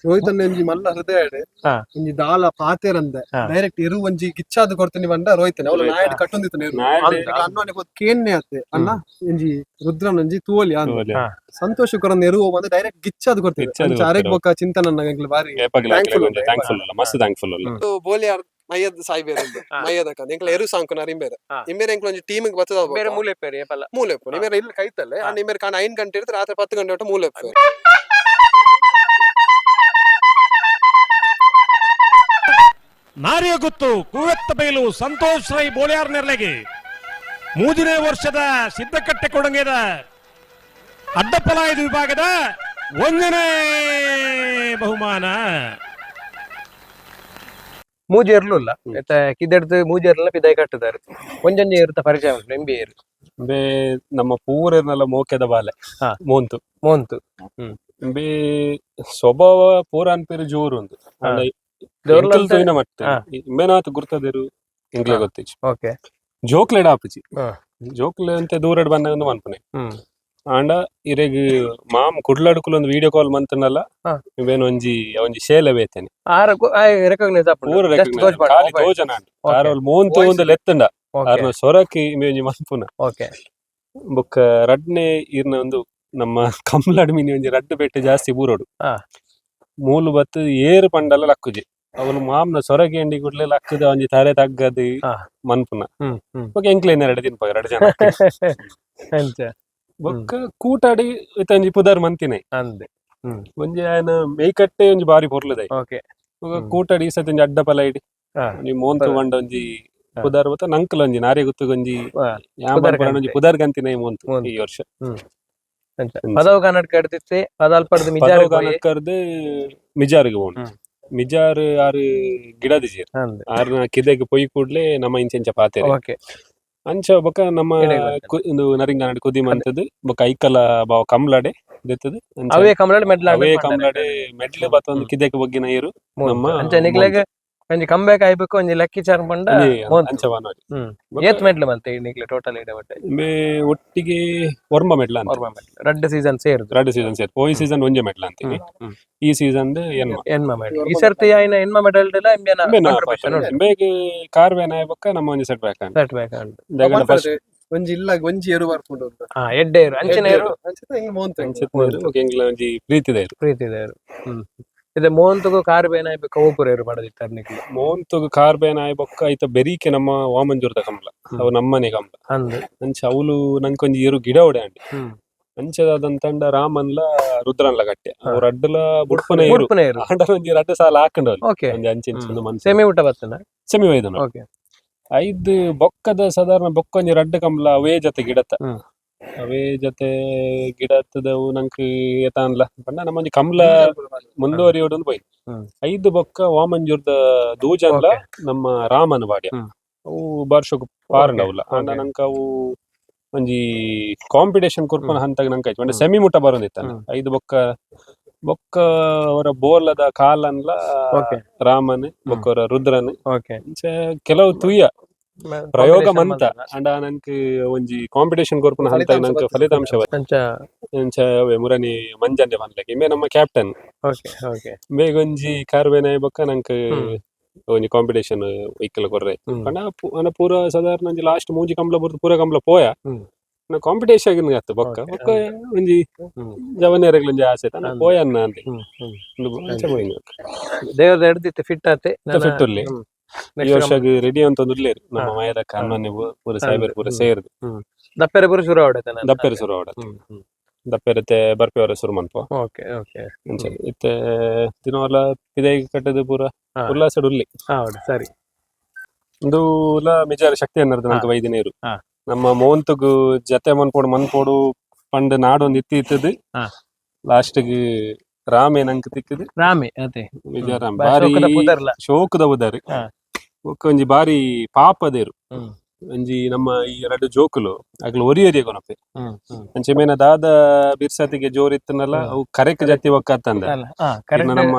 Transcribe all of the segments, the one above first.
ರೋಹಿತನ್ ಒಂಜಿ ಮಲ್ಲ ಹೃದಯ ಹಾ. ಒಂಜಿ ದಾಲ ಪಾತೆರಂದ ಹಾ. ಡೈರೆಕ್ಟ್ ಎರು ಒಂಜಿ ಕಿಚ್ಚಾದ್ ಕೊಡ್ತೀನಿ ಬಂಡ ರೋಹಿತನ್ ಅವಳು ನಾಯಡ್ ಕಟ್ಟೊಂದಿತ್ತು ಅನ್ನೋನೆ ಕೇನ್ನೆ ಆತೆ ಅಣ್ಣ ಒಂಜಿ ರುದ್ರನ್ ಒಂಜಿ ತೂವಲಿ ಅಂದ ಹಾ. ಸಂತೋಷ ಕೊರನ್ ಎರು ಬಂದು ಡೈರೆಕ್ಟ್ ಗಿಚ್ಚಾದ್ ಕೊಡ್ತೀನಿ ಅರೆಗ್ ಬೊಕ್ಕ ಚಿಂತನ ಬಾರಿ ಮಸ್ತ್ ಥ್ಯಾಂಕ್ಫುಲ್ ಬೋಲಿ ಮೈಯದ್ ಸಾಯ್ಬೇರೆ ಮೈಯದ ಎಂಕ್ಲ ಎರು ಸಾಂಕು ನರಿಂಬೇರೆ ಇಮ್ಮೇರೆ ಎಂಕ್ಲ ಒಂಜಿ ಟೀಮಿಗೆ ಬತ್ತದ ಮೂಲೆಪ್ಪು ನಿಮ್ಮೇರೆ ಇಲ್ಲಿ ಕೈತಲ್ಲೆ ನಿಮ್ಮೇರೆ ಕಾಣ 5 ಗಂಟೆ ಇರ್ತದೆ ರಾತ್ರಿ 10 ಗಂಟೆ ಒಟ್ಟು ಮೂಲೆಪ್ಪು ನಾರಿಯ ಗುತ್ತು ಕೂವೆತ್ತ ಬೈಲು ಸಂತೋಷ್ ರೈ ಬೋಳ್ಯಾರ್ ನೆರಳೆಗೆ 3ನೇ ವರ್ಷದ ಸಿದ್ದಕಟ್ಟೆ ಕೊಡಂಗೆದ ಅಡ್ಡಪಲಾಯದ ವಿಭಾಗದ 1ನೇ ಬಹುಮಾನ ಮೂಜಿ ಇರ್ಲಿಲ್ಲ ಕಿದ್ದೆಡ್ದು ಮೂಜಿ ಇರಲ್ಲ ಪಿದಾಯಿ ಕಟ್ಟಿದಾರೆ ಒಂಜೊಂಜಿ ಇರುತ್ತ ಪರಿಚಯ ಉಂಟು ಎಂಬಿ ಏರು ಬೇ ನಮ್ಮ ಪೂರನೆಲ್ಲ ಮೋಕೆದ ಬಾಲೆ ಮೋಂತು ಮೋಂತು ಬೇ ಸ್ವಭಾವ ಪೂರ ಅನ್ಪೇರು ಜೋರು ಉಂದು ತೂಯಿನ ಮಟ್ಟ ಇಂಬೇನಾತ್ ಗುರ್ತದೇರು ಎಂಗ್ಲೆ ಗೊತ್ತಿಚ್ಚು ಓಕೆ ಜೋಕ್ಲೆಡ್ ಆಪುಜಿ ಜೋಕ್ಲೆ ಅಂತ ದೂರಡ್ ಬಂದ ಮನ್ಪನೆ ಆಂಡ ಇರೆಗ್ ಮಾಮ್ ಕುಡ್ಲಡ್ಕುಲ್ ಒಂದು ವಿಡಿಯೋ ಕಾಲ್ ಮಂತನಲ್ಲ ಇವೇನು ಒಂಜಿ ಶೇಲೆ ಬೇತೇನೆ ಪೂರ ರೆಕಗ್ನೈಸ್ ಖಾಲಿ ತೋಜನ ಆರವಲ್ ಮೋಂತು ಒಂದು ಲೆತ್ತಂಡ ಆರ್ನ ಸೊರಕಿ ಒಂಜಿ ಮನ್ಪುನ ಬೊಕ್ಕ ರಡ್ನೆ ಇರ್ನ ಒಂದು ನಮ್ಮ ಕಮ್ಲಡ್ ಮಿನಿ ಒಂಜಿ ರಡ್ಡು ಬೆಟ್ಟೆ ಜಾಸ್ತಿ ಬೂರೋಡು ಮೂಲು ಬತ್ತು ಏರು ಪಂಡಲ ಲಕ್ಕುಜಿ ಅವನು ಮಾಮ್ನ ಸೊರಗಿ ಎಂಡಿ ಗುಡ್ಲೆ ಲಕ್ಕದ ಒಂಜಿ ತಾರೆ ತಗ್ಗದು ಮನ್ಪುನ ಬೊಕ್ಕ ಎಂಕ್ಲೇನ್ 2 ದಿನ 2 ಜನ ಬೊಕ್ಕ ಕೂಟಾಡಿ ಒಂಜಿ ಪುದರ್ ಮಂತಿನೈ ಅಂದೆ ಒಂಜಿ ಆಯನ ಮೇಯ್ಕಟ್ಟೆ ಒಂಜಿ ಬಾರಿ ಪೊರ್ಲುದೈ ಕೂಟಾಡಿ ಈ ಸತಿ ಒಂಜಿ ಅಡ್ಡ ಪಲ ಇಡಿ ಒಂಜಿ ಮೋಂತು ಬಂಡ ಒಂಜಿ ಪುದರ್ ಬತ್ತ ನಂಕಲ್ ಒಂಜಿ ನಾರಿ ಗುತ್ತುಗೊಂಜಿ ಒಂಜಿ ಪುದರ್ ಗಂತಿನೈ ಮೋಂತು ಈ ವರ್ಷ ಪದವು ಕನ್ನಡಕ ಎಡ್ತಿತ್ತೆ ಪದಲ್ಪಡ್ದು ಕರ್ದು ಮಿಜಾರ್ಗೆ ಹೋಣು ಮಿಜಾರ್ ಆರು ಗಿಡದ ಜೀರ್ ಆರ್ನ ಕಿದೆಗ್ ಪೊಯ್ ಕೂಡ್ಲೆ ನಮ್ಮ ಇಂಚೆಂಚ ಪಾತೆರೆ ಅಂಚ ಬೊಕ ನಮ್ಮ ನರಿಂಗಾನಡ್ ಕುದಿ ಮಂತದ್ ಬೊಕ ಐಕಲ ಬಾವ ಕಮ್ಲಾಡೆ ದೆತ್ತದು ಅವೇ ಕಮ್ಲಾಡೆ ಮೆಡ್ಲೆ ಬತ್ತೊಂದು ಕಿದೆಗ್ ಬೊಗ್ಗಿನ ಏರು ನಮ್ಮ ಒಂಜಿ ಕಂಬ್ಯಾಕ್ ಆಯ್ಬೇಕು ಒಂಜಿ ಲಕ್ಕಿ ಚಾರ್ ಪಂಡ ಅಂಚ ವಾನೋಲಿ ಏತ್ ಮೆಡ್ಲ್ ಮಲ್ತೆ ನಿಕ್ಲೆ ಟೋಟಲ್ ಇಡ ಬಟ್ಟೆ ಒಟ್ಟಿಗೆ ಒರ್ಮ ಮೆಡ್ಲ ಅಂತ ರಡ್ಡ್ ಸೀಸನ್ ಸೇರ್ ಪೋಯಿ ಸೀಸನ್ ಒಂಜೆ ಮೆಡ್ಲ ಅಂತೀನಿ ಈ ಸೀಸನ್ ಎನ್ಮ ಮೆಡಲ್ ಈ ಸರ್ತಿ ಆಯ್ನ ಎನ್ಮ ಮೆಡಲ್ ಡೆಲ ಬೇಗ ಕಾರ್ವೇನ ಆಯ್ಬಕ್ಕ ನಮ್ಮ ಒಂಜಿ ಸೆಟ್ ಬ್ಯಾಕ್ ಒಂಜಿ ಇಲ್ಲ ಒಂಜಿ ಏರು ಬರ್ಕೊಂಡು ಎಡ್ಡೆ ಏರು ಅಂಚಿನ ಏರು ಒಂಜಿ ಪ್ರೀತಿದೇರು ಇದೆ ಮೋಹನ್ತುಗು ಕಾರ್ಬೇನ ಆಯ್ಬೇಕು ಓಪುರ ಏರು ಪಡೆದಿತ್ತಾರೆ ನಿಕ್ಲೆ ಮೋಹನ್ತುಗು ಕಾರ್ಬೇನ ಆಯ್ಬಕ್ಕ ಐತ ಬೆರೀಕೆ ನಮ್ಮ ವಾಮಂಜೂರ್ದ ಕಮ್ಲ ಅವು ನಮ್ಮನೆ ಕಮ್ಲ ಅಂಚ ಅವಳು ನಂಕೊಂಜಿ ಏರು ಗಿಡ ಒಡೆ ಅಂಡಿ ಅಂಚದಂತಂಡ ರಾಮನ್ಲ ರುದ್ರನ್ಲ ಗಟ್ಟೆ ಅವ್ರ ಅಡ್ಡಲ ಬುಡ್ಪುನ ಏರು ಆಂಡ ಒಂಜಿ 2 ಸಾಲ ಹಾಕೊಂಡವ್ರು ಒಂಜಿ ಅಂಚಿನ ಸೆಮಿ ಊಟ ಬರ್ತನ ಸೆಮಿ ವೈದನ ಐದು ಬೊಕ್ಕದ ಸಾಧಾರಣ ಬೊಕ್ಕೊಂಜಿ 2 ಕಮ್ಲ ಅವೇ ಜೊತೆ ಗಿಡತ್ತ ಅವೇ ಜೊತೆ ಗಿಡತ್ತದವು ನಂಕ್ ಏತಾನ್ಲ ಪಂಡ ನಮ್ಮೊಂಜಿ ಕಮ್ಲ ಮುಂದುವರಿಯೋಡು ಪೋಯ್ 5 ಬೊಕ್ಕ ವಾಮಂಜೂರ್ದ ದೂಜನ್ಲ ನಮ್ಮ ರಾಮನ್ ಬಾಡ್ಯ ಅವು ಬಾರ್ಷಕ್ ಪಾರ್ಂಡವುಲ ಆಂಡ ನಂಕ ಅವು ಒಂಜಿ ಕಾಂಪಿಟೇಷನ್ ಕೊರ್ಪನ ಹಂತಗ ನಂಕ ಆಯ್ತು ಸೆಮಿ ಮುಟ್ಟ ಬರೋದಿತ್ತ 5 ಬೊಕ್ಕ ಅವರ ಬೋಲದ ಕಾಲನ್ಲ ರಾಮನ್ ಬೊಕ್ಕ ಅವರ ರುದ್ರನ್ ಕೆಲವು ತುಯ್ಯ ಪ್ರಯೋಗ ಮಂತ ಅಂಡ ನಂಕ್ ಒಂಜಿ ಕಾಂಪಿಟೇಷನ್ ಕೊರ್ಪುನ ಹಂತ ನಂಕ್ ಫಲಿತಾಂಶ ಮುರನಿ ಮಂಜಂಡೆ ಬಂದ್ಲಕ್ಕೆ ಇಮ್ಮೆ ನಮ್ಮ ಕ್ಯಾಪ್ಟನ್ ಬೇಗ ಒಂಜಿ ಕಾರ್ಬೇನ ಬೊಕ್ಕ ನಂಕ್ ಒಂಜಿ ಕಾಂಪಿಟೇಷನ್ ಇಕ್ಕಲ ಕೊರ್ರೆ ಪಂಡ ಪೂರ ಸಾಧಾರಣ ಒಂಜಿ ಲಾಸ್ಟ್ ಮೂಜಿ ಕಂಬ್ಲ ಬುರ್ದು ಪೂರ ಕಂಬ್ಲ ಪೋಯ ಕಾಂಪಿಟೇಷನ್ ಆತು ಬೊಕ್ಕ ಒಂಜಿ ಜವನೇರಗ್ಲ ಒಂಜಿ ಆಸೆ ಪೋಯ ಅನ್ನ ಅಂತ ದೇವದ ಎಡ್ದಿತ್ತು ಫಿಟ್ ಆತೆ ಫಿಟ್ ಉರ್ಲಿ ಈ ವರ್ಷ ರೆಡಿ ಅಂತ ಉರ್ಲೇರು ನಮ್ಮ ಮಾಯದಕ್ಕ ಅನ್ನೊನ್ನೆ ಪೂರ ಸಾಯ್ಬೇರು ಪೂರ ಸೇರ್ದು ದಪ್ಪೆರೆ ಪೂರ ಶುರು ಆವಡತೆ ದಪ್ಪೆರತೆ ಬರ್ಪೆವರ ಶುರು ಮನ್ಪ ಇತ್ತೆ ದಿನವಲ್ಲ ಪಿದೈ ಕಟ್ಟದು ಪೂರ ಉಲ್ಲಾಸಡ್ ಉರ್ಲಿ ಸರಿ ಒಂದು ಮಿಜಾರ ಶಕ್ತಿ ಅನ್ನರ್ದು ನಂಗೆ ವೈದ್ಯ ನೀರು ನಮ್ಮ ಮೋಂತುಗು ಜತೆ ಮನ್ಪೋಡು ಪಂಡ್ ನಾಡೊಂದು ಇತ್ತಿತ್ತದು ಲಾಸ್ಟ್ಗ್ ರಾಮೆ ನಂಗೆ ತಿಕ್ಕದು ವಿಜಯರಾಮ್ ಬಾರಿ ಶೋಕದ ಉದಾರಿ ಒಂಜಿ ಬಾರಿ ಪಾಪದೇರು ಒಂಜಿ ನಮ್ಮ ಈ 2 ಜೋಕುಲು ಆಗ್ಲು ಒರಿ ಕೊನಪೆ ಅಂಚೆ ಮೇನ ದಾದ ಬಿರ್ಸತಿಗೆ ಜೋರ್ ಇತ್ತನಲ್ಲ ಅವು ಕರೆಕ್ ಜತಿ ಒಕ್ಕತ್ತಂದ ನಮ್ಮ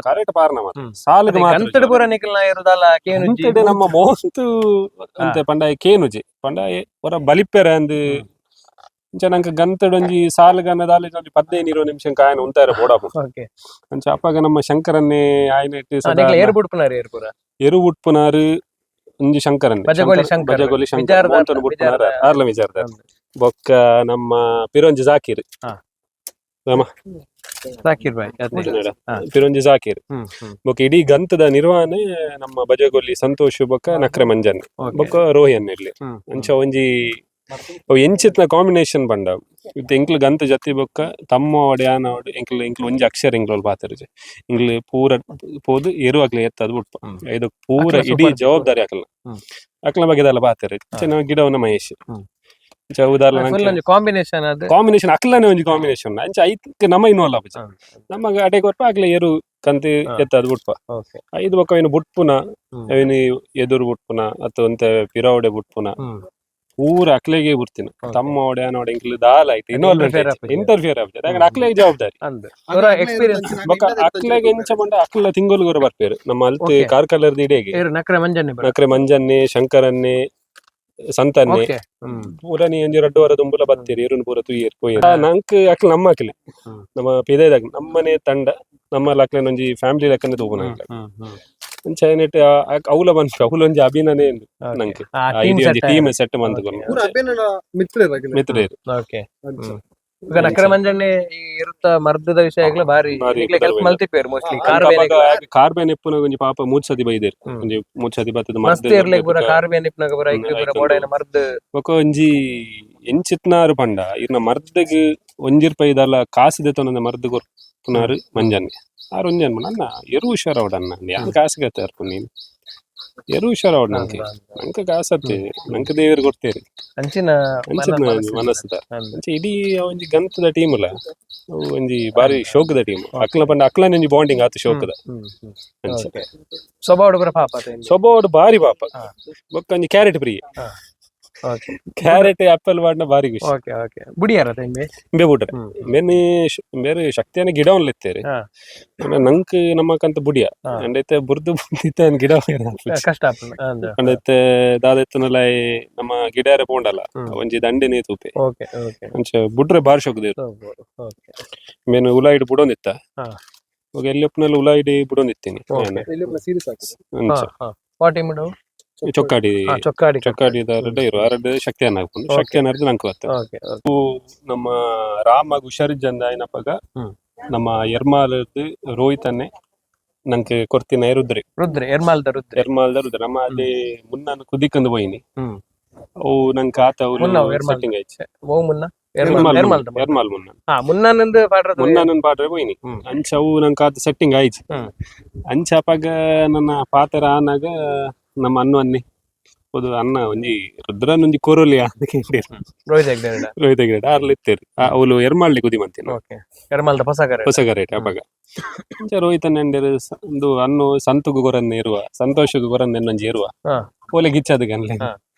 ಕರೆಕ್ಟ್ ಪಾರ್ನ ಸಾಲದ ನಮ್ಮ ಮೋಸ್ತು ಅಂತೆ ಪಂಡ ಕೇನುಜಿ ಪಂಡ ಹೊರ ಬಲಿಪ್ಪೆರ ಅಂದ್ ಅಂಚ ನಂಗೆ ಗಂತಡೊಂಜಿ ಸಾಲುಗನ ದಾಲೇಜ್ ಒಂಜಿ 15-20 ನಿಮಿಷ ಕಾಯನ ಉಂತಾರ ಬೋಡಾಪು ಓಕೆ ಅಂಚ ಅಪ್ಪಗ ನಮ್ಮ ಶಂಕರನ್ನೇ ಆಯ್ನ ಇಟ್ಟು ಏರ್ ಬಿಡ್ಪುನಾರು ಏರ್ ಪೂರ ಎರು ಉಟ್ಪುನಾರು ಒಂಜಿ ಶಂಕರನ್ನೇ ಬಜಗೋಳಿ ಶಂಕರ್. ಬಜಗೋಳಿ ಶಂಕರ್ ವಿಚಾರದಾರ- ಮೋಂತನ ಬುಟ್ಪುನಾರ ಆರ್ಲ ವಿಚಾರದಾರ ಬೊಕ್ಕ ನಮ್ಮ ಪಿರೊಂಜಿ ಜಾಕೀರ್ ಸಾಕಿರ್ ಬಾಯ್ ಅದೇ. ಹಾ. ಪಿರೊಂಜಿ ಜಾಕೀರ್ ಹ್ಮ್ ಹ್ಮ್ ಬೊಕ್ಕ ಇಡೀ ಗಂತದ ನಿರ್ವಹಣೆ ನಮ್ಮ ಬಜಗೊಲ್ಲಿ ಸಂತೋಷ್ ಬೊಕ್ಕ ನಕ್ರೆ ಮಂಜನ್ ಓಕೆ. ಬೊಕ್ಕ ರೋಹಿಯನ್ ಇರ್ಲಿ ಹ್ಮ್ ಅಂಚ ಒಂಜಿ ಅವು ಎಂಚಿತ್ನ ಕಾಂಬಿನೇಷನ್ ಬಂಡ ಇತ್ತೆ ಎಂಕ್ಲು ಗಂತ ಜತಿ ಬೊಕ್ಕ ತಮ್ಮ ಒಡೆ ಆನ ಒಡೆ ಎಂಕ್ಲು ಒಂಜಿ ಅಕ್ಷರ ಎಂಕ್ಲು ಪಾತಿರ್ಜೆ ಎಂಕ್ಲು ಪೂರ ಪೋದು ಎರುವಾಗ್ಲಿ ಎತ್ತದು ಬಿಟ್ಪ ಇದು ಪೂರ ಅಕ್ಲ ಇಡೀ super ಜವಾಬ್ದಾರಿ ಅಕ್ಲ ಹ್ಮ್. ಅಕ್ಲ ಬಗೆದೆಲ್ಲ ಪಾತಿರ್ ನಾವು ಗಿಡವನ್ನ ಮಹೇಶ್ ಹ್ಮ್. ಅಂಚ ಉದಾಹರಣೆ ಫುಲ್ ಒಂಜಿ ಕಾಂಬಿನೇಷನ್ ಅದು. ಕಾಂಬಿನೇಷನ್ ಅಕ್ಲನೇ ಒಂಜಿ ಕಾಂಬಿನೇಷನ್ ಅಂಚ ಐತ್ ನಮ್ಮ ಇನ್ವಾಲ್ವ್ ಆಪುಜ ಹ್ಮ್. ನಮಗ ಅಡೆ ಕೊರ್ಪ ಅಕ್ಲ ಎರು ಕಂತಿ ಹಾ. ಎತ್ತದು ಬಿಟ್ಪ ಓಕೆ. ಐದು ಬೊಕ್ಕ ಅವಿನ ಬುಟ್ಪುನ ಹ್ಮ್. ಅವಿನ ಎದುರು ಬುಟ್ಪುನ ಅಥವಾ ಒಂತೆ ಪಿರಾವಡೆ ಬುಟ್ಪುನ ಹ್ಮ್. ಪೂರ ಅಕ್ಲೆಗೆ ಬುಡ್ತಿನ Okay. ತಮ್ಮ ಒಡೆ ನೋಡ ಎಂಕ್ಲು ದಾಲ ಆಯ್ತು ಅದು ಇನ್ವಾಲ್ವ್ಮೆಂಟ್ interfere ಆಪುಜಿ. ಇಂಟರ್ಫಿಯರ್ ಆಪುಜಿ ಯಾಕಂದ್ರೆ ಅಕ್ಲೆಗೆ ಜವಾಬ್ದಾರಿ ಅಂದ್ ಅವರ ಎಕ್ಸ್ಪೀರಿಯನ್ಸ್ ಬೊಕ್ಕ ಅಕ್ಲೆಗೆ ಎಂಚ ಬಂಡ ಅಕ್ಲ ತಿಂಗಳು ಗೊರ ಬರ್ಪೇರು ನಮ್ಮ ಅಲ್ತ್ Okay. ಕಾರ್ಕಲರ್ದ ಇಡೆಗೆ ಏರು ನಕ್ರೆ ಮಂಜನ್ನೆ ಬರ. ನಕ್ರೆ ಮಂಜನ್ನೆ ಶಂಕರನ್ನೆ ಸಂತನ್ನೆ ಓಕೆ. ಹ್ಮ್. ಪೂರ ನೀ ಒಂಜಿ 2 ವಾರ ದುಂಬುಲ ಬತ್ತೀರಿ ಇರುನ್ ಪೂರ ತುಯ್ಯರ್ ಪೋಯರ್ ನಂಕ್ ಅಕ್ಲ ನಮ್ಮ ಅಕ್ಲೆ ಹ್ಮ್. ನಮ್ಮ ಪಿದೈದಾಗ ನಮ್ಮನೆ ತಂಡ ನಮ್ಮ ಅಕ್ಲೆನ ಒಂಜಿ ಫ್ಯಾಮಿಲಿ ಲೆಕ್ಕನೆ ತೂಪುನ ಹ್ಮ್ ಹ್ಮ್. ಅಂಚ ಏನಿಟ್ಟು ಅವ್ಲ ಬಂತು ಅವ್ಲ ಒಂಜಿ ಅಭಿನನೇ ಉಂಡು Okay. ನಂಗೆ ಆ ಆ team ಇಡೀ ಒಂಜಿ set ಟೀಮ್ ಆಯ್ತು. ಸೆಟ್ ಮಂತುಕೊಂಡು ಪೂರ ಅಭಿನಯ ಮಿತ್ರರಾಗಿಲ್ಲ. ಮಿತ್ರರು ಓಕೆ. ಈಗ ನಕ್ರೆ ಮಂಜನ್ನೆ ಈ ಇರುತ್ತ ಮರ್ದದ ವಿಷಯಗಳು ಬಾರಿ ಬಾರಿ ಹೆಲ್ಪ್ ಬದಲಾವಣೆ. ಮಲ್ತಿಪೇರ್ ಮೋಸ್ಟ್ಲಿ ಹಾ, ಕಾರ್ ಕಾರ್ಬೇನ್ ಎಪ್ಪುನ ಒಂಜಿ ಪಾಪ 3 ಸತಿ ಬೈದೇರು ಹ್ಮ್. ಒಂಜಿ 3 ಸತಿ ಬತ್ತದ ಮಸ್ತ್ ಇರ್ಲಿಕ್ ಪೂರ ಕಾರ್ ಬೇನಿಪ್ನಾಗ ಪೂರ ಐಕ್ಲು ಪೂರ ಬೋಡೈನ ಮರ್ದ್ ಬೊಕ ಒಂಜಿ ಎಂಚಿತ್ನಾರು ಪಂಡ ಇರ್ನ ಮರ್ದಗ್ ಒಂಜಿರ್ಪೈದಲ ಕಾಸು ದೆತ್ತೊಂದ ಮರ್ದ್ ಕೊರ್ಪುನಾರು ಮಂಜನ್ನೆ ಆರು ಒಂಜನ್ ನನ್ನ ಎರು ಹುಷಾರ ಅವಡನ್ನ ಯಾನ್ ಕಾಸು ಗತ್ತಾರ್ಪು ನೀನು ಎರು ಹುಷಾರ ಅವಡ್ ನಂಗೆ ನಂಗೆ ಕಾಸತ್ತೆ ನಂಗೆ ದೇವರು ಕೊಡ್ತೇರಿ ಅಂಚಿನ ಮನಸ್ಸದ ಅಂಚೆ ಇಡೀ ಒಂಜಿ ಗಂತದ ಟೀಮ್ ಅಲ್ಲ ಅವು ಒಂಜಿ ಬಾರಿ ಶೋಕದ ಟೀಮ್ ಅಕ್ಲ ಪಂಡ ಅಕ್ಲನೆ ಒಂಜಿ ಬಾಂಡಿಂಗ್ ಆತು ಶೋಕದ ಅಂಚೆ ಸ್ವಭಾವ ಪೂರ ಪಾಪ ಸ್ವಭಾವ ಬಾರಿ ಪಾಪ ಬೊಕ್ಕ ಒಂಜಿ ಕ್ಯಾರೆಟ್ ಪ್ರಿಯ ಓಕೆ ಕ್ಯಾರೆಟ್ ಆಪಲ್ ವಾಡ್ನ ಬಾರಿ ಖುಷಿ ಓಕೆ ಓಕೆ ಬುಡಿಯಾರ ತೆಂಬೆ ಇಂಬೆ ಬುಡ್ರೆ ಮೇನೆ ಬೇರೆ ಶಕ್ತಿಯನ್ನ ಗಿಡ ಒನ್ಲೆತ್ತೇರಿ ಹಾ. ನಂಕ್ ನಮ್ಮಕಂತ ಬುಡಿಯ ಹಾ. ಅಂಡೈತೆ ಬುರ್ದು ಬುದ್ದಿತ್ತೆ ಗಿಡ ಕಷ್ಟ ಆಪುಂಡು. ಅಂದ್ ಅಂಡೈತೆ ದಾದೆತ್ತನಲ ನಮ್ಮ ಗಿಡಾರೆ ಪೋಂಡಲ್ಲ ಹ್ಮ್. ಒಂಜಿ ದಂಡೆನೆ ತೂಪೆ ಓಕೆ ಓಕೆ ಅಂಚ ಬುಡ್ರೆ ಬಾರಿ ಶೋಕದೇರು ಓಕೆ ಮೇನು ಉಲಾಯಿಡ್ ಬುಡೊಂದಿತ್ತ ಹಾ. ಹೋಗಿ ಎಲ್ಲಿಪ್ಪನಲ್ಲಿ ಉಲಾಯಿಡಿ ಬುಡೊಂದಿತ್ತೀನಿ ಓಕೆ. ಸೀರಿಯಸ್ ಆಗ್ತದೆ. ಅಂಚ ವಾಟಿ ಮುಡು ಚೊಕ್ಕಾಡಿ ಚೊಕ್ಕಾಡಿ ಚೊಕ್ಕಾಡಿದ ಇರು ಅರಡ್ ಶಕ್ತಿಯನ್ನ ಹಾಕೊಂಡು Okay. ಶಕ್ತಿಯನ್ನ ಅರ್ದು ನಂಗೆ ಬರ್ತದೆ ಓಕೆ ನಮ್ಮ ರಾಮ ಹುಷಾರಿಜ್ಜಂದ ಏನಪ್ಪಗ ಹ್ಮ್. ನಮ್ಮ ಎರ್ಮಾಲದ ರೋಹಿತನ್ನೇ ನಂಗೆ ಕೊರ್ತಿನ ರುದ್ರಿ ರುದ್ರೆ ಎರ್ಮಾಲ್ದ ರುದ್ರೆ ಎರ್ಮಾಲ್ದ ರುದ್ರ ನಮ್ಮ ಅದೇ ಮುನ್ನ ಕುದಿಕಂದು ಹೋಯ್ನಿ ಹ್ಮ್. ಅವು ನಂಗೆ ಆತ ಮುನ್ನ ಅವು ಎರ್ಮಾಲ್ ಸೆಟ್ಟಿಂಗ್ ಆಯ್ತು ಓ ಮುನ್ನ ಎರ್ಮಾಲ್ ಎರ್ಮಾಲ್ದ ಎರ್ಮಾಲ್ ಮುನ್ನ ಹಾ ಮುನ್ನಂದು ಪಾಡ್ರದು ಮುನ್ನ ನನ್ನ ಪಾಡ್ರೆ ಹೋಯ್ನಿ ಹ್ಮ್. ಅಂಚ ಅವು ನಂಗೆ ಆತ ಸೆಟ್ಟಿಂಗ್ ಆಯ್ತು ಹ್ಮ್. ಅಂಚ ಅಪಾಗ ನನ್ನ ಪಾತ್ರ ಆನಾಗ ನಮ್ಮ ಅನ್ನಿ ಹೌದು ಅನ್ನ ಒಂಜಿ ರುದ್ರನ್ ಒಂಜಿ ಕೊರೋಲಿ ರೋಹಿತ್ ಹೆಗ್ಡೆ ರೋಹಿತ ಗಿಡ ಅರ್ಲಿ ಇತ್ತೇರಿ ಅವಳು ಎರ್ಮಾಳ್ಲಿ ಕುದಿ ಮಂತಿನ ಓಕೆ ಎರ್ಮಾಲ್ದ ಹೊಸಗರೆ ಹೊಸ ರೇಟ್ ಅಪಾಗ ಅಂಚ ರೋಹಿತನ ಒಂದು ಅನ್ನು ಸಂತುಗು ಗೊರನ್ನ ಇರುವ ಸಂತೋಷಗು ಗೊರನ್ನ ಒಂಜಿ ಇರುವ ಹಾ. ಓಲೆ ಗಿಚ್ಚದ ಅನ್ಲಿ ಹಾ.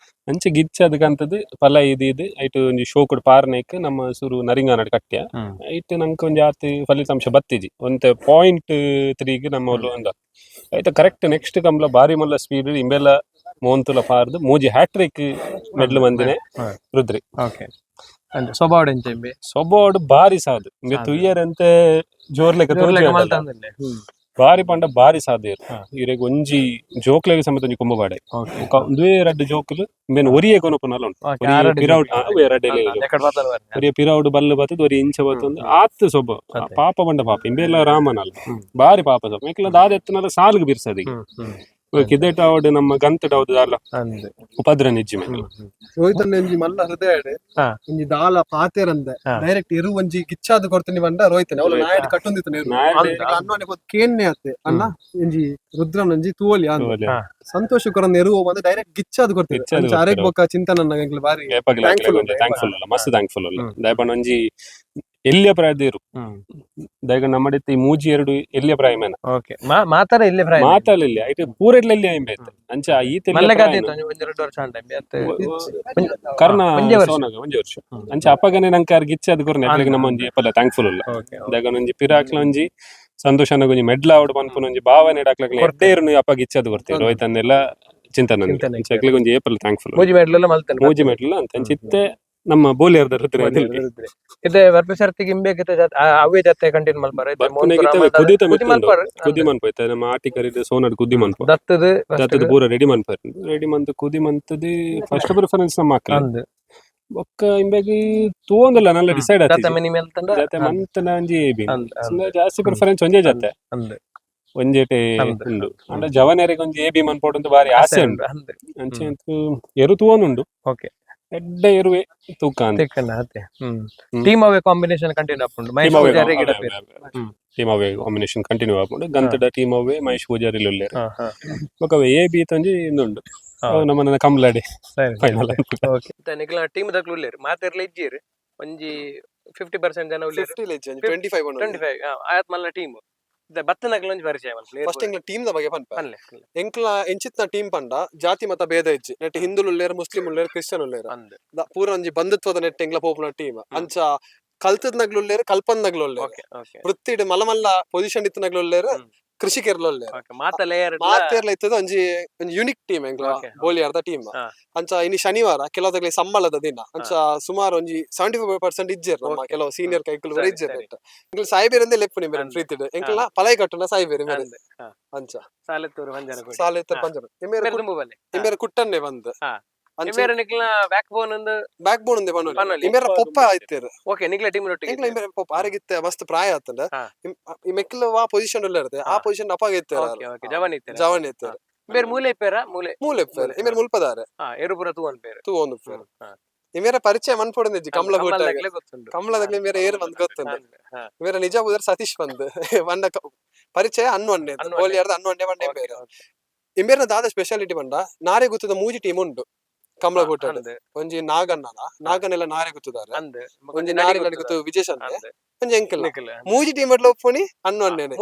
ಅಂಚೆ ಗಿಚ್ಚದಕ್ಕಂತದ್ದು ಫಲ ಇದು ಐಟು ಒಂಜಿ ಶೋಕುಡ್ ಪಾರ್ನೇಕ್ ನಮ್ಮ ಸುರು ನರಿಂಗಾನಡ್ ಕಟ್ಟ್ಯ ಹ್ಮ್. ಐಟ್ ನಂಗೆ ಒಂಜಿ ಆತು ಫಲಿತಾಂಶ ಬತ್ತಿಜಿ ಒಂತೆ 0.3 ನಮ್ಮ ಒಂದ ಐತ ಕರೆಕ್ಟ್ ನೆಕ್ಸ್ಟ್ ಕಂಬ್ಲ ಬಾರಿ ಮಲ್ಲ ಸ್ಪೀಡ್ ಇಂಬೆಲ್ಲ ಮೋಂತುಲ ಪಾರ್ದು ಮೂಜಿ ಹ್ಯಾಟ್ರಿಕ್ ಮೆಡ್ಲು ಮಂದಿನೆ ಹಾ. ರುದ್ರಿ ಓಕೆ ಅಂದ್ರೆ ಸ್ವಭಾವ ಎಂಚೆಂಬೆ ಸೊಬೋಡು ಬಾರಿ ಸಾದು ಇಂಬೆ ತುಯ್ಯರಂತೆ ಜೋರ್ಲೆಕ್ಕ ಮಲ್ತಂದನೆ ಬಾರಿ ಪಂಡ ಬಾರಿ ಸಾಧ್ಯ ಹಾ. ಇರೆಗ್ ಒಂಜಿ ಜೋಕ್ಲೆಗ್ ಸಮೇತ ಒಂಜಿ ಕೊಂಬ ಓಕೆ ಒಂದೇ ಎರಡು ಜೋಕುಲು ಮೇನ್ ಒರಿಯೆ ಕೊನಪುನಲ ಉಂಟು ಓಕೆ ಒರಿಯೆ ಆರಡಿ ಪಿರೌಡ್ ಜೋಕುಲು. ಎರಡು ಎಕಡ್ ಮಾತಾಡ ಒರಿಯೆ ಪಿರೌಡ್ ಬಲ್ಲು ಬತ್ತದ ಒರಿ ಇಂಚ ಬತ್ತೊಂದು ಆತ್ ಸೊಬ್ಬ ಅದೇ. ಪಾಪ ಬಂಡ ಪಾಪ ಇಂಬೆಲ್ಲ ರಾಮನಲ್ಲ ಹ್ಮ್. ಬಾರಿ ಪಾಪ ಸೊಬ್ಬ ಮೇಕ್ಲ ದಾದ ಎತ್ತನಲ್ಲ ಸಾಲ್ಗ್ ಬಿರ್ಸದಿ ಕಿದೆಟ್ ಅವಡ್ ನಮ್ಮ ಗಂತಡ್ ಅವಡ್ ದಾಲ ಅಂದೆ ಉಪದ್ರ ನಿಜ್ಜಿ ಮೇಲೆ ರೋಹಿತನ್ ಒಂಜಿ ಮಲ್ಲ ಹೃದಯ ಹಾ. ಒಂಜಿ ದಾಲ ಪಾತೆರಂದೆ ಹಾ. ಡೈರೆಕ್ಟ್ ಎರು ಒಂಜಿ ಗಿಚ್ಚಾದ ಕೊಡ್ತೀನಿ ಬಂದ ರೋಹಿತನ್ ಅವಳು ನಾಯಡ್ ಕಟ್ಟೊಂದಿತ್ತು ನೀರು ಅನ್ನೋನೆ ಕೇನ್ನೆ ಆತೆ ಅನ್ನ ಒಂಜಿ ರುದ್ರನ್ ಒಂಜಿ ತೂವಲಿ ಅಂದ ಹಾ. ಸಂತೋಷ ಕೊರನ್ ಎರು ಬಂದು ಡೈರೆಕ್ಟ್ ಗಿಚ್ಚಾದ ಕೊಡ್ತೀನಿ ಗಿಚ್ಚಾದ್ ಅಂಚ ಅರೆಗ್ ಬೊಕ್ಕ ಚಿಂತನ ಬಾರಿ ಥ್ಯಾಂಕ್ಫುಲ್ ಅಲ್ಲ ಮಸ್ತ್ ಥ್ಯಾಂಕ್ಫುಲ್ ಅಲ್ಲ ದಯಪಂಡ ಒಂಜಿ ಎಲ್ಲಿಯ ಪ್ರಾಯದೇರು ದಯಗ ನಮ್ಮಡಿತ್ತ ಈ ಮೂಜಿ ಎರಡು ಎಲ್ಲಿಯ ಪ್ರಾಯಮೇನ ಓಕೆ ಮಾತಾರ ಇಲ್ಲೇ ಪ್ರಾಯ ಮಾತಾಡಲಿಲ್ಲ ಐತೆ ಪೂರೆಡ್ಲೆಲ್ಲಿ ಐಂಬೈತೆ ಅಂಚ ಈತ ಮಲ್ಲಗಾದಿ ಒಂದ್ 2 ವರ್ಷ ಅಂಡೆ ಕರ್ಣ ಒಂಜೇ ವರ್ಷ. ಸೋನಾಗ ಒಂಜಿ ವರ್ಷ ಅಂಚ ಅಪ್ಪಗನೆ ನಂಗೆ ಯಾರು ಗಿಚ್ಚ ಅದು ಕೊರ್ನೆ ನಮ್ಮ ಒಂಜಿ ಎಪ್ಪಲ್ಲ ಥ್ಯಾಂಕ್ಫುಲ್ ಅಲ್ಲ ಓಕೆ ದಯಗ ಒಂಜಿ ಪಿರಾಕ್ಲ ಒಂಜಿ ಸಂತೋಷನ ಒಂಜಿ ಮೆಡ್ಲ ಅವಡ್ ಪನ್ಪುನ ಒಂಜಿ ಭಾವನೆ ಇಡಾಕ್ಲ ಎಡ್ಡೇರು ಅಪ್ಪ ಗಿಚ್ಚದು ಕೊಡ್ತೇವೆ ರೋಹಿತನ್ನೆಲ್ಲ ಚಿಂತನೆ ಚಿಂತನೆ. ಚಕ್ಲಿಗೆ ಒಂಜಿ ಏಪಲ್ ಥ್ಯಾಂಕ್ಫುಲ್ ಮೂಜಿ ಮೆಡ್ಲೆಲ್ಲ ಮಲ್ತನೆ ಮೂಜಿ ಮೆಟ್ಲ ಅಂತ ಚಿತ್ತೆ ನಮ್ಮ ಬೋಲಿಯರ್ದ ಋತುರ ಇದೆ ವರ್ಪ ಸರ್ತಿಗೆ ಇಂಬೇಕಿತ ಅವೇ ಜೊತೆ ಕಂಟಿನ್ಯೂ ಮಲ್ಪಾರ ಕುದಿ ಮನ್ಪೋಯ್ತ ನಮ್ಮ ಆಟಿಕರಿದ ಸೋನಡ್ ಕುದಿ ಮನ್ಪೋ ದತ್ತದ ದತ್ತದ ಪೂರ ರೆಡಿ ಮನ್ಪಾರ ರೆಡಿ ಮಂತ್ ಕುದಿ ಮಂತದಿ ಫಸ್ಟ್ ಪ್ರಿಫರೆನ್ಸ್ ನಮ್ಮ ಮಕ್ಕಳು ಬೊಕ್ಕ ಇಂಬೆಗಿ ತೂಂದಿಲ್ಲ ನಲ್ಲ ಡಿಸೈಡ್ ಆಯ್ತು ಜತೆ ಮಂತನ ಒಂಜಿ ಏಬಿ ಜಾಸ್ತಿ ಪ್ರಿಫರೆನ್ಸ್ ಒಂಜೇ ಜತೆ ಒಂಜೇಟೆ ಉಂಡು ಅಂದ್ರೆ ಜವನೇರಿಗೆ ಒಂಜಿ ಏಬಿ ಮನ್ಪೋಡು ಅಂತ ಬಾರಿ ಆಸೆ ಉಂಡು ಅಂಚೆ ಎರು ತೂವನುಂಡು ಓಕೆ ಎಡ್ಡ ಎರುವೆ ತೂಕ ಅಂತ ಟೀಮ್ ಅವೇ ಕಾಂಬಿನೇಷನ್ ಕಂಟಿನ್ಯೂ ಆಪುಂಡು ಮಹೇಶ್ ಪೂಜಾರಿ ಗಿಡ ಟೀಮ್ ಅವೇ ಕಾಂಬಿನೇಷನ್ ಕಂಟಿನ್ಯೂ ಆಪುಂಡು ಗಂತಡ ಟೀಮ್ ಅವೇ ಮಹೇಶ್ ಪೂಜಾರಿ ಲೊಲ್ಲೇರು ಬೊಕ ಏಬಿ ತಂಜಿ ಇಂದುಂಡು ನಮ್ಮನ್ನ ಕಮ್ಲಾಡಿ ಫೈನಲ್ ಓಕೆ ನಿಕ್ಲ ಟೀಮ್ ದಕ್ಲು ಉಲ್ಲೇರು ಮಾತೆರ್ಲ ಇಜ್ಜಿರು ಒಂಜಿ 50% ಜನ ಉಲ್ಲೇರು 25 ಆಯತ್ ಮಲ್ಲ ಟೀಮ್ ಬತ್ತನಕ್ಲ ಒಂಜಿ ಪರಿಚಯ ಫಸ್ಟ್ ಎಂಕ್ಲ ಟೀಮ್ ದ ಬಗ್ಗೆ ಪನ್ಪೆ ಎಂಕ್ಲ ಎಂಚಿತ್ನ ಟೀಮ್ ಪಂಡ ಜಾತಿ ಮತ ಭೇದ ಇಜ್ಜಿ ನೆಟ್ ಹಿಂದುಲು ಉಲ್ಲೇರು ಮುಸ್ಲಿಂ ಉಲ್ಲೇರು ಕ್ರಿಶ್ಚಿಯನ್ ಉಲ್ಲೇರು ಪೂರ ಒಂಜಿ ಬಂಧುತ್ವದ ನೆಟ್ ಎಂಕ್ಲ ಪೋಪುನ ಟೀಮ್ ಅಂಚ ಕಲ್ತದ್ನಗ್ಲು ಉಲ್ಲೇರು ಕಲ್ಪಂದಗ್ಲು ಉಲ್ಲೇರು ವೃತ್ತಿಡ್ ಮಲ್ಲ ಪೊಸಿಷನ್ ಇತ್ತನಗ್ಲು ಉಲ್ಲೇರು ಕೃಷಿಕರ್ಲ ಮಾತೆರ್ಲ ಇತ್ತದ ಒಂಜಿ ಯುನಿಕ್ ಟೀಮ್ ಎಂಕ್ಲ ಬೋಲಿಯಾರ್ದ ಟೀಮ್ ಅಂಚ ಇನಿ ಶನಿವಾರ ಕೆಲವದಗ್ಲಿ ಸಂಬಳದ ದಿನ ಅಂಚ ಸುಮಾರು ಒಂಜಿ 75% ಇಜ್ಜೇರ್ ನಮ್ಮ ಕೆಲವು ಸೀನಿಯರ್ ಕೈಕುಲು ಇಜ್ಜೇರ್ ಎಂಕ್ಲ ಸಾಯಿಬೇರಂದೆ ಲೆಪ್ಪು ನಿಮ್ಗೆ ಪ್ರೀತಿಡ್ ಎಂಕ್ಲ ಪಲೈ ಕಟ್ಟುನ ಸಾಯಿಬೇರಿ ಅಂಚ ಸಾಲೆತ್ತೂರು ಪಂಜರ ನಿಮ್ಮೇರ ಕುಟ್ಟನ್ನೆ ಬಂದು ಬ್ಯಾಕ್ ಬೋನ್ ಉಂದೆ ನಿಮ್ಮೇರ ಪೊಪ್ಪ ಆಯ್ತೇರು ಓಕೆ ನಿಕ್ಲ ಟೀಮ್ ಎಂಕ್ಲ ನಿಮ್ಮೇರ ಪೊಪ್ಪ ಆರೆಗಿತ್ತೆ ಮಸ್ತ್ ಪ್ರಾಯ ಆತಂಡ ಈ ಮೆಕ್ಲು ಆ ಪೊಸಿಷನ್ ಉಲ್ಲ ಇರುತ್ತೆ ಆ ಪೊಸಿಷನ್ ಅಪಾಗ ಇತ್ತೇರು ಜವನ್ ಇತ್ತೇರು ಬೇರೆ ಮೂಲೆ ಪೇರ ಮೂಲೆ ಪೇರು ನಿಮ್ಮೇರ ಮುಲ್ಪದಾರೆ ಎರುಪುರ ತೂವನ್ ಪೇರು ನಿಮ್ಮೇರ ಪರಿಚಯ ಮನ್ಪೊಡಂದಿಜ್ಜಿ ಕಮಲ ಕಮಲದಾಗ ನಿಮ್ಮೇರ ಏರು ಬಂದ್ ಗೊತ್ತುಂಡು ನಿಮ್ಮೇರ ನಿಜ ಬುದರ್ ಸತೀಶ್ ಬಂದ್ ಬಂಡ ಪರಿಚಯ ಅನ್ನೊಂಡೆ ಬೋಲಿಯಾರ್ದ ಅನ್ನೊಂಡೆ ಬಂಡೆ ಬೇರೆ ಇಂಬೇರ್ನ ದಾದ ಸ್ಪೆಷಾಲಿಟಿ ಬಂಡ ನಾರೆ ಗುತ್ತದ ಮೂಜಿ ಟೀಮ್ ಉಂಟು ಕಮಲಕೋಟ ಒಂಜಿ ನಾಗನೆಲ್ಲ ನಾರೆ ಗುತ್ತದಾರೆ ಒಂಜಿ ನಾರೆ ಗುತ್ತು ವಿಜಯ್ ಸಂದೆ ಒಂಜಿ ಎಂಕಲ್ ಮೂಜಿ ಟೀಮ್ ಅಡ್ಲ ಒಪ್ಪುನಿ ಅನ್ನೊಂಡೆನೆ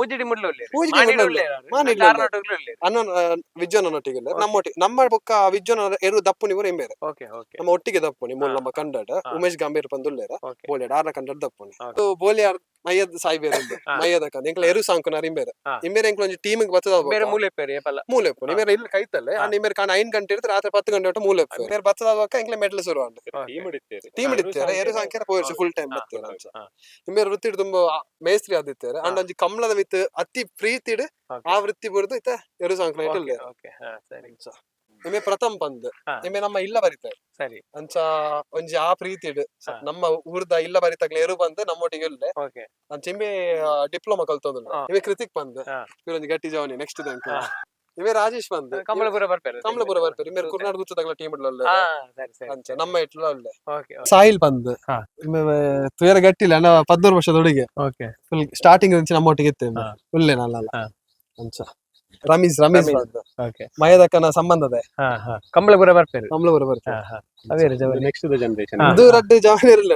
ಅನ್ನೊಂದು ವಿಜ್ಜನೊಟ್ಟಿಗೆ ನಮ್ಮೊಟ್ಟಿಗೆ ನಮ್ಮ ಬೊಕ್ಕ ವಿಜ್ಜನ ಎರು ದಪ್ಪುನಿ ಪೂರ ಎಂಬೇರೆ ನಮ್ಮ ಒಟ್ಟಿಗೆ ದಪ್ಪುನಿ ಮೂಲ ನಮ್ಮ ಕಂಡಡ್ ಉಮೇಶ್ ಗಂಭೀರ್ ಪಂದುಲ್ಲೇರ ಬೋಲಿಯಾಡ್ ಆರ್ನ ಕಂಡಡ್ ದಪ್ಪುನಿ ಬೋಲಿಯಾರ್ ಮೈಯದ ಸಾಯ್ಬೇರು ಮೈಯದ ಕಂದ ಎಂಕ್ಲ ಎರು ಸಾಂಕುನಾರ ಇಂಬೇರೆ ಇಂಬೇರೆ ಎಂಕ್ಲ ಒಂಜಿ ಟೀಮಿಗೆ ಬತ್ತದ ಮೂಲೆಪ್ಪು ನಿಮ್ಮೇರ ಇಲ್ಲಿ ಕೈತಲ್ಲೆ ನಿಮ್ಮೇರ ಕಾಣ 9 ಗಂಟೆ ಇರ್ತಾರೆ ರಾತ್ರಿ 10 ಗಂಟೆ ಒಟ್ಟು ಮೂಲೆಪ್ಪು ಬೇರೆ ಬತ್ತದ ಎಂಕ್ಲ ಮೆಡ್ಲ್ ಶುರು ಟೀಮ್ ಇಡ್ತಾರೆ ಎರು ಸಾಂಕ್ಯಾರ ಪೋಯರ್ಸಿ ಫುಲ್ ಟೈಮ್ ಬತ್ತೇನೆ ಇಂಬೇರೆ ವೃತ್ತಿ ತುಂಬಾ ಮೇಸ್ತ್ರಿ ಆದಿತ್ತೇರೆ ಅಂಡ್ ಒಂಜಿ ಕಮಲದ ವಿತ್ ಅತಿ ಪ್ರೀತಿಡ್ ಆ ವೃತ್ತಿ ಬುರ್ದು ಇತ್ತ ಎರು ಸಾಂಕ್ಲ ಇಟ್ಟಲ್ಲ ನಿಮ್ಮೆ ಪ್ರಥಮ್ ಪಂದ್ ನಿಮ್ಮೆ ನಮ್ಮ ಇಲ್ಲ ಬರಿತಾರೆ ಸರಿ ಅಂಚ ಒಂಜಿ ಆ ಪ್ರೀತಿಡ್ ನಮ್ಮ ಊರ್ದ ಇಲ್ಲ ಬರಿತಾಗ್ಲ ಎರು ಬಂದ್ ನಮ್ಮೊಟ್ಟಿಗೆ ಇಲ್ಲೆ ಅಂಚ ನಿಮ್ಮೆ ಡಿಪ್ಲೊಮಾ ಕಲ್ತೊಂದು ನಿಮ್ಮೆ ಕೃತಿಕ್ ಬಂದ್ ಒಂಜಿ ಗಟ್ಟಿ ಜವನಿ ನೆಕ್ಸ್ಟ್ ನಿಮ್ಮೆ ರಾಜೇಶ್ ಬಂದ್ ಕಮಲಪುರ ಬರ್ಪೇರು ನಿಮ್ಮೆ ಕುರ್ನಾಡ್ ಗುತ್ತದಾಗ್ಲ ಟೀಮ್ ಇಡ್ಲ ಅಂಚ ನಮ್ಮ ಇಟ್ಲ ಒಳ್ಳೆ ಸಾಹಿಲ್ ಬಂದ್ ತುಯರ ಗಟ್ಟಿಲ್ಲ 14 ವರ್ಷದ ಹುಡುಗಿ ಫುಲ್ ಸ್ಟಾರ್ಟಿಂಗ್ నుంచి ನಮ್ಮೊಟ್ಟಿಗೆ ಇತ್ತೆ ಒಳ್ಳೆ ನಲ್ಲ ಅಂಚ ರಮೀಸ್ ಮಯದಕ್ಕನ ಸಂಬಂಧದ ಕಮಲಪುರ ಬರ್ಪೇರು ನೆಕ್ಸ್ಟ್ ಜನರೇಷನ್ ಇದು ರಡ್ಡು ಜವಾನಿರಲ್ಲ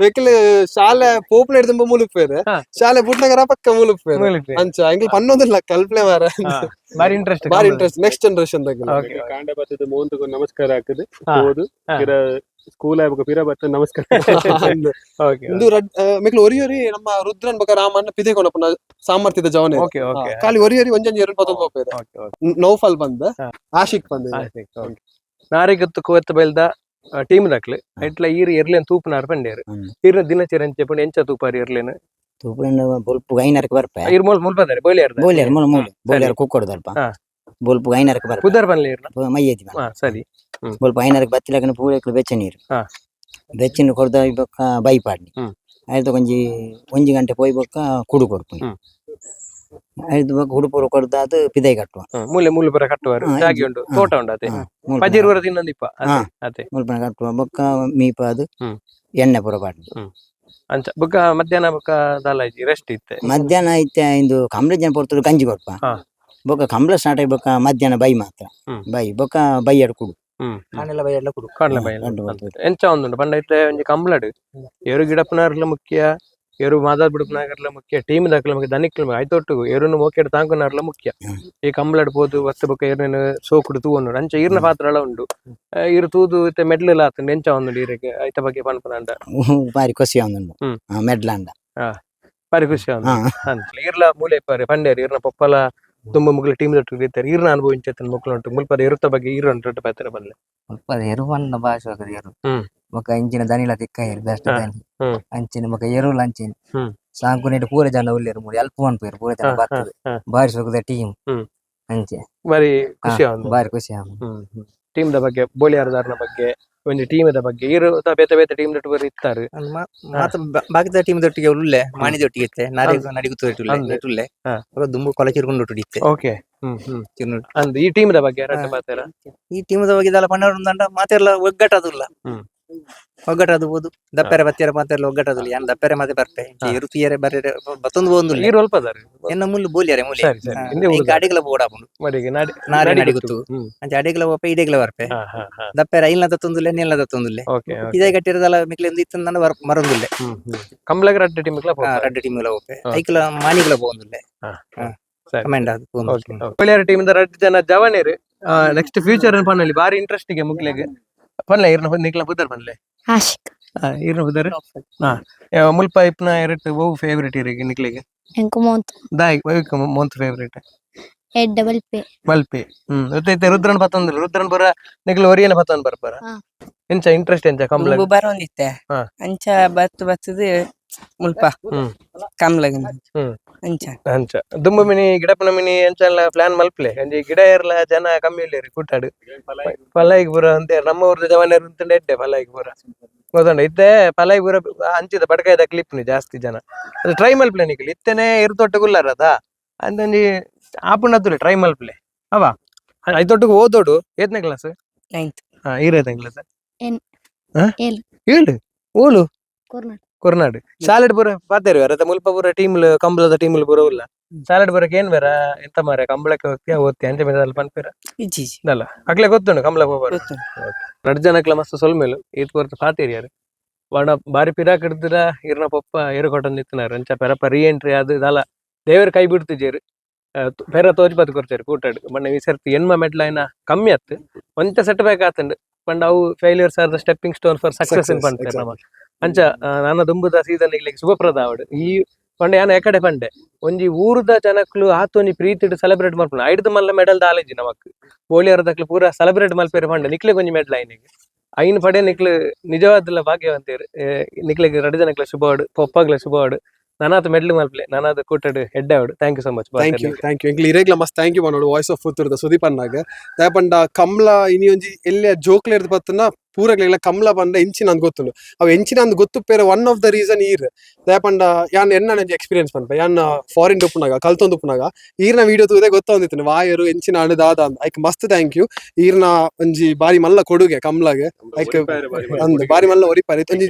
ಬೇಕಲೆ ಶಾಲೆ ಪೋಪ್ಲ ತುಂಬ ಮುಲುಪೇರು ಶಾಲೆ ಬುಟ್ನಗರ ಪಕ್ಕ ಮುಲುಪೇರು ಅಂಚ ಎಂಗ್ಲ ಪನ್ನೊಂದಿಲ್ಲ ಕಲ್ಪನೆ ಮಾರ ಬಾರಿ ಇಂಟ್ರೆಸ್ಟ್ ನೆಕ್ಸ್ಟ್ ಜನರೇಷನ್ ಕಾಂಡ ಬತ್ತದ ಮೋಂತುಗು ನಮಸ್ಕಾರ ಹಾಕದು ಹೋದು ಸ್ಕೂಲ್ ಆಗ ಪಿರ ಬತ್ತ ನಮಸ್ಕಾರ ಇಂದು ಮೆಕ್ಲು ಒರಿಯೊರಿ ನಮ್ಮ ರುದ್ರನ್ ಬಕ ರಾಮನ್ ಪಿದೆ ಕೊನಪನ ಸಾಮರ್ಥ್ಯದ ಜವನೆ ಖಾಲಿ ಒರಿಯೊರಿ ಒಂಜೊಂಜಿ ಎರಡು ಪದ ಹೋಗ್ಬೇಕು ನೌಫಲ್ ಬಂದ ಆಶಿಕ್ ಬಂದ ನಾರಿಗತ್ತು ಕುವತ್ತ ಬೈಲ್ದ ಟೀಮ್ ದಕ್ಲೆ ಇಟ್ಲ ಈರ್ ಎರ್ಲೇನ್ ತೂಪನಾರ್ ಪಂಡೇರು ಈರ್ನ ದಿನಚರಿ ಅಂಚೆಪಂಡ ಎಂಚ ತೂಪಾರಿ ಎರ್ಲೇನ್ ತೂಪನ ಬೊಲ್ಪು ಗೈನರ್ಕ ಬರ್ಪೆ ಈರ್ ಮುಲ್ಪದಾರೆ ಬೋಲಿಯರ್ ಕುಕ್ಕೊಡದಲ್ಪ ಬೊಲ್ಪು ಗೈನರ್ಕ ಬರ್ಪೆ ಪುದರ್ ಬನ್ಲೆ ಈರ್ನ ಮೈಯೇದಿ ಸರಿ ಬೊಲ್ಪು ಗೈನರ್ಕ ಬತ್ತಿಲಕನ ಪೂರೆಕ್ಲು ಬೆಚ್ಚ ನೀರು ಬೆಚ್ಚಿನ ಕೊಡ್ದ ಬೊಕ್ಕ ಬೈಪಾಡ್ನಿ ಆಯ್ತು ಒಂಜಿ ಗಂಟೆ ಪೋಯಿ ಬೊಕ್ಕ ಕುಡು ಕೊಡ್ಪುನಿ ಆಯ್ತು ಬೊಕ್ಕ ಹುಡುಪುರ ಕೊಡ್ದಾದ ಪಿದೈ ಕಟ್ಟುವ ಮೂಲೆ ಕಟ್ಟುವಾರು ಜಾಗಿ ಉಂಡು ತೋಟ ಉಂಡು ಅದೇ ಪಜಿರ್ವರ ತಿನ್ನೊಂದಿಪ್ಪ ಅದೇ ಮುಲ್ಪನ ಕಟ್ಟುವ ಬೊಕ್ಕ ಮೀಪ ಅದು ಎಣ್ಣೆ ಪುರ ಪಾಡ್ನಿ ಅಂಚ ಬೊಕ್ಕ ಮಧ್ಯಾಹ್ನ ಬೊಕ್ಕ ದಾಲಾಜಿ ರೆಸ್ಟ್ ಇತ್ತೆ ಮಧ್ಯಾಹ್ನ ಇತ್ತೆ ಇಂದು ಕಂಬ್ಳ ಜನ ಪೊರ್ತುಡು ಗಂಜಿ ಕೊಡ್ಪ ಬೊಕ್ಕ ಕಂಬ್ಳ ಸ್ಟಾರ್ಟ್ ಆಗಿ ಬೊಕ್ಕ ಮಧ್ಯಾಹ್ನ ಬೈ ಮಾತ್ರ ಬೈ ಬೊಕ್ಕ ಬೈಯಡ್ ಕುಡು ಕಾಣೆಲ್ಲ ಬೈಯಡ್ಲ ಕುಡು ಕಾಣಲ ಬೈ ಎಂಚ ಒಂದುಂಡು ಪಂಡ ಇತ್ತೆ ಒಂಜಿ ಕಂಬ್ಳಡ್ ಏರು ಗಿಡಪನಾರ್ಲ ಮುಖ್ಯ ಏರು ಮಾದಾದ್ ಬಿಡುಪನಾಗರ್ಲ ಮುಖ್ಯ ಟೀಮ್ ದಾಕ್ಲ ಮುಖ್ಯ ದನಿಕ್ಲ ಐತೊಟ್ಟು ಏರುನು ಮೋಕೆಡ್ ತಾಂಕನಾರ್ಲ ಮುಖ್ಯ ಈ ಕಂಬ್ಳಡ್ ಪೋದು ವಸ್ತು ಬೊಕ್ಕ ಏರ್ನೇನು ಸೋಕುಡು ತೂವೊಂಡು ಅಂಚ ಈರ್ನ ಪಾತ್ರ ಎಲ್ಲ ಉಂಡು ಈರು ತೂದು ಇತ್ತೆ ಮೆಡ್ಲ್ ಆತುಂಡು ಎಂಚ ಒಂದುಂಡು ಈರೆಗೆ ಐತ ಬಗ್ಗೆ ಪನ್ಪನಂಡ ಬಾರಿ ಖುಷಿ ಒಂದುಂಡು ಮೆಡ್ಲ ಅಂಡ ಬಾರಿ ಖುಷಿ ಈರ್ಲ ಮೂಲೆ ಇಪ್ಪಾರೆ ಪಂಡೇರು ಈರ್ನ ಪೊಪ್ಪಲ ತುಂಬ ಮುಗ್ಲ ಟೀಮ್ ದೊಟ್ಟು ಇರ್ತಾರೆ ಈರ್ನ ಅನುಭವಿಂಚೇತನ ಮುಕ್ಳು ಉಂಟು ಮುಲ್ಪದ ಇರುತ್ತ ಬಗ್ಗೆ ಈರು ಉಂಟು ಪಾತ್ರ ಬಂದ್ರೆ ಮುಲ್ಪ ಎರುವನ್ನ ಭಾಷೆ ಎರು ಹ್ಮ್. ಬೊಕ ಇಂಚಿನ ದನಿಲ ತಿಕ್ಕ ಇರು ಬೆಸ್ಟ್ ದನಿ ಹ್ಮ್. ಅಂಚಿನ ಬೊಕ ಎರುಲ್ ಅಂಚಿನ ಹ್ಮ್. ಸಾಂಕುನೆಟ್ ಪೂರ ಜನ ಉಲ್ಲೇರು ಮೂರು ಎಲ್ಪ್ ಮನ್ಪೇರು ಪೂರ ಜನ ಬರ್ತದೆ ಬಾರಿ ಸೊಗದ ಟೀಮ್ ಹ್ಮ್. ಅಂಚೆ ಬಾರಿ ಖುಷಿ ಆಗುದು ಬಾರಿ ಖುಷಿ ಆಗ ಟೀಮ್ ದ ಬಗ್ಗೆ ಬೋಲಿಯಾರದಾರನ ಬಗ್ಗೆ ಒಂದು ಟೀಮ್ ದ ಬಗ್ಗೆ ಇರು ಬೇತೆ ಬೇತೆ ಟೀಮ್ ದೊಟ್ಟು ಬರೀ ಇತ್ತಾರೆ ಬಾಕಿದ ಟೀಮ್ ದೊಟ್ಟಿಗೆ ಉಳ್ಳೆ ಮಾಣಿ ದೊಟ್ಟಿಗೆ ಇತ್ತೆ ನಡಿಗುತ್ತುಳ್ಳೆ ಹಾ. ದುಂಬು ಕೊಲ ಚಿರ್ಕೊಂಡು ಇತ್ತೆ ಓಕೆ ಅಂದ್ ಈ ಟೀಮ್ ದ ಬಗ್ಗೆ ರಡ್ಡು ಮಾತಾರ ಈ ಟೀಮ್ ಬಗ್ಗೆ ಇದೆಲ್ಲ ಪಂಡ ಉಂದಂಡ ಮಾತೆಲ್ಲ ಒಗ್ಗಟ್ಟದಿಲ್ಲ ಹ್ಮ್. ಒಗ್ಗಟ್ಟದು ದಪ್ಪೆರೆ ಬತ್ತಿಯರ ಮಾತೆಲ್ಲ ಒಗ್ಗಟ್ಟದಿಲ್ಲ ಏನ್ ದಪ್ಪೆರೆ ಮಾತೆ ಬರ್ಪೆ ಇರುತ್ತಿಯರೆ ಬರ್ರೆ ಬತ್ತೊಂದು ಒಂದು ಈರು ಅಲ್ಪ ಅದಾರೆ ಎನ್ನ ಮುಳ್ಳು ಬೋಲಿಯರೆ ಮೂಲೆ ಸರಿ ಸರಿ ಹಿಂದೆ ಊರ್ದ. ಅಡಿಗಲ ಬೋಡಾಪುಂಡು ಮಡಿಗೆ ನಾರೇ ನಾಡಿ ನಡಿಗುತ್ತು ಹ್ಮ್. ಅಂಚೆ ಅಡಿಗಲ ಒಪ್ಪ ಇಡಿಗಲ ಬರ್ಪೆ ಹಾ ಹಾ ಹಾ ದಪ್ಪೆರೆ ಐಲ್ನ ತತ್ತೊಂದುಲ್ಲೆ ನೀಲ್ನ ತತ್ತೊಂದುಲ್ಲೆ ಓಕೆ ಇದೇ ಕಟ್ಟಿರದಲ್ಲ ಮಿಕ್ಲೆಂದು ಇತ್ತಂದ ಮರೊಂದುಲ್ಲೆ ಕಂಬ್ಳಗ ರಡ್ಡು ಟೀಮ್ ರಡ್ಡು ಟೀಮ್ ಒಪ್ಪೆ ಐಕಲ ಮಾಣಿಗಲ ಬೋಂದುಲ್ಲೆ ಸರಿ ಕಮೆಂಡ್ ಅದು ಬೋಲಿಯಾರ ಟೀಮ್ ದ ರಡ್ಡು ಜನ ಜವಾನೇರು ನೆಕ್ಸ್ಟ್ ಫ್ಯೂಚರ್ ಪನ್ನಲ್ಲಿ ಬಾರಿ ಇಂಟ್ರೆಸ್ಟ್ ಗೆ ಮುಗ್ಲೆಗ್ ಪನ್ಲೆ ಇರ್ನ ನಿಕ್ಲ ಬುದರ್ ಪನ್ಲೆ ಆಶಿಕ್ ಇರ್ನ ಬುದರ್ ಹಾ ಮುಲ್ಪ ಇಪ್ನ ಎರಟ್ ಓ ಫೇವರೇಟ್ ಇರಿಗೆ ನಿಕ್ಲಿಗೆ ಎಂಕು ಮೋಂತು ದಾಯ್ ವೈಕ್ ಮೊಂತ್ ಫೇವರೇಟ್ ಎಡ್ ಡಬಲ್ ಪೇ ಮಲ್ಪೆ ಗೊತ್ತೈತೆ ರುದ್ರನ್ ಪತ್ತೊಂದಿಲ್ಲ ರುದ್ರನ್ ಬರ ನಿಕ್ಲ ಒರಿಯನ ಪತ್ತೊಂದ್ ಬರ್ಬಾರ ಹಾ. ಎಂಚ ಇಂಟ್ರೆಸ್ಟ್ ಎಂಚ ಕಂಬ್ಳ ಬರೋಂದಿತ್ತೆ ಹಾ. ಅಂಚ ಬತ್ತದ ಮುಲ್ಪ ಹ್ಮ್. ಕಮ್ಲಗ ಹ್ಮ್. ಅಂಚ ಅಂಚ ದುಂಬು ಮಿನಿ ಗಿಡಪನ ಮಿನಿ ಎಂಚಲ್ಲ ಪ್ಲಾನ್ ಮಲ್ಪ್ಲೆ ಅಂಜಿ ಗಿಡ ಇರ್ಲ ಜನ ಕಮ್ಮಿ ಇಲ್ಲೇರಿ ಕೂಟಾಡು ಪಲಾಯಿಗೆ ಪೂರ ಅಂತ ನಮ್ಮ ಊರ್ದ ಜವಾನೇರು ಅಂತಂಡೆ ಎಡ್ಡೆ ಪಲಾಯಿಗೆ ಪೂರ ಗೊತ್ತಂಡ ಇತ್ತೆ ಪಲಾಯಿ ಪೂರ ಅಂಚಿದ ಬಡಕಾಯ್ದ ಕ್ಲಿಪ್ನಿ ಜಾಸ್ತಿ ಜನ ಅದು ಟ್ರೈ ಮಲ್ಪ್ಲೆ ನಿಕ್ಲಿ ಇತ್ತೇನೆ ಇರ್ತೊಟ್ಟ ಗುಲ್ಲಾರದ ಅಂದಂಜಿ ಆಪುಣದ್ದುಲೆ ಟ್ರೈ ಮಲ್ಪ್ಲೆ ಅವ ಐದೊಟ್ಟಿಗೆ ಓದೋಡು ಏತ್ನೇ ಕ್ಲಾಸ್ ನೈನ್ತ್ ಈರೇತನೇ ಕ್ಲಾಸ್ ಏನ್- ಏಳು. ಏಳು ಓಳು ಕೊರ್ನಾಡ್ ಕೊರ್ನಾಡು ಸಾಲೆಡ್ ಪೂರ ಪಾತೇರಿ ಬೇರೆ ಮುಲ್ಪ ಪೂರ ಟೀಮ್ ಕಂಬಳದ ಟೀಮ್ ಪೂರ ಇಲ್ಲ ಸಾಲೆಡ್ ಬರಕ್ ಏನ್ ಬೇರ ಎಂತ ಮಾರ ಕಂಬಳಕ್ಕೆ ಹೋಗ್ತೀಯ ಓದ್ತಿ ಅಂಚೆ ಮೇಲೆ ಅಲ್ಲಿ ಪನ್ಪೇರ ಇಜ್ಜಿ ಅಲ್ಲ ಅಕ್ಲೆ ಗೊತ್ತುಂಡು ಕಂಬಳಕ್ಕೆ ಹೋಗ್ಬಾರ ಗೊತ್ತು. ರಡ್ ಜನಕ್ಲ ಮಸ್ತ್ ಸೊಲ್ಮೇಲು ಈತ್ ಪೂರ್ತ ಪಾತೇರಿ ಯಾರು ವಣ ಬಾರಿ ಪಿರಾಕ್ ಹಿಡ್ದಿರ ಇರ್ನ ಪಪ್ಪ ಏರು ಕೊಟ್ಟಂದು ನಿತ್ತಿನಾರು ಅಂಚ ಪೆರಪ ರೀ ಎಂಟ್ರಿ ಅದು ಇದಲ್ಲ ದೇವ್ರ ಕೈ ಬಿಡ್ತಿಜೇರು ಪೆರ ತೋಜ್ಪತ್ ಕೊರ್ಚಾರು ಕೂಟಾಡು ಮೊನ್ನೆ ಈ ಸರ್ತಿ ಎನ್ಮ ಮೆಡ್ಲೈನ ಕಮ್ಮಿ ಆತ್ ಒಂಚ ಸೆಟ್ ಬ್ಯಾಕ್ ಆತಂಡು ಪಂಡ ಅವು failures are the stepping stone for success ಇನ್ ಪಂಡ್ತಾರೆ ನಮ್ಮ ಅಂಚ ನನ್ನ ದುಂಬುದ ಸೀಸನ್ ಇಗ್ಲಿಕ್ಕೆ ಶುಭಪ್ರದ ಅವಡು ಈ ಪಂಡೆ ಯಾನ ಎಕಡೆ ಪಂಡೆ ಒಂಜಿ ಊರುದ ಜನಕ್ಲು ಆತೋನಿ ಪ್ರೀತಿಡ್ ಸೆಲೆಬ್ರೇಟ್ ಮಾಡ್ಕೊಂಡು ಐಡ್ದು ಮಲ್ಲ ಮೆಡಲ್ ದಾಲೇಜಿ ನಮಕ್ ಬೋಲಿಯರ್ದಕ್ಲು ಪೂರ ಸೆಲೆಬ್ರೇಟ್ ಮಲ್ಪೇರು ಪಂಡೆ ನಿಕ್ಲೆ ಕೊಂಚ ಮೆಡಲ್ ಐನಿಗೆ ಐನ್ ಪಡೆ ನಿಕ್ಲು ನಿಜವಾದ ಭಾಗ್ಯವಂತೇರು ನಿಕ್ಲಿಗೆ ರಡ್ ಜನಕ್ಲ ಶುಭವಾಡು ಪೊಪ್ಪಗ್ಲ ಶುಭವಾಡು ನಾನಾದ ಮೆಡ್ಲ್ ಮಲ್ಪಲೆ ನಾನಾದ ಕೂಟಡು ಹೆಡ್ಡೆ ಅವಡು thank you so much thank you ಎಂಕ್ಲಿ ಇರೇಗ್ಲ ಮಸ್ತ್ ಥ್ಯಾಂಕ್ ಯು ಮಾಡೋಡು ವಾಯ್ಸ್ ಆಫ್ ಪುತ್ತೂರ್ದ ಸುದೀಪ್ ಅನ್ನಾಗ ದಾಪಂಡ ಕಮ್ಲ ಇನಿ ಒಂಜಿ ಎಲ್ಲೆ ಜೋಕ್ಲೆ ಇರ್ದು ಬತ್ತನ ಪೂರಗ್ಲೆಗ್ಲ ಕಮ್ಲ ಪಂಡ ಎಂಚಿನ ಅಂದ್ ಗೊತ್ತುಂಡು ಅವು ಎಂಚಿನ ಅಂದ್ ಗೊತ್ತು ಪೇರ ಒನ್ ಆಫ್ ದ ರೀಸನ್ ಈರ್ ದಾಪಂಡ ಯಾನ್ ಎನ್ನ ಎಕ್ಸ್ಪೀರಿಯನ್ಸ್ ಪನ್ಪ ಯಾನ್ ಫಾರಿನ್ ಉಪ್ಪುನಾಗ ಕಲ್ತೊಂದು ಉಪ್ಪುನಾಗ ಈರ್ನ ವಿಡಿಯೋ ತೂದೆ ಗೊತ್ತೊಂದಿತ್ತು ವಾಯರು ಎಂಚಿನ ಅಣದಾದ ಅಂತ ಐಕ್ ಮಸ್ತ್ ಥ್ಯಾಂಕ್ ಯು ಈರ್ನ ಒಂಜಿ ಬಾರಿ ಮಲ್ಲ ಕೊಡುಗೆ ಕಮ್ಲಾಗೆ ಐಕ್ ಅಂದ್ ಬಾರಿ ಮಲ್ಲ ಒರಿಪಾರಿ ಒಂಜಿ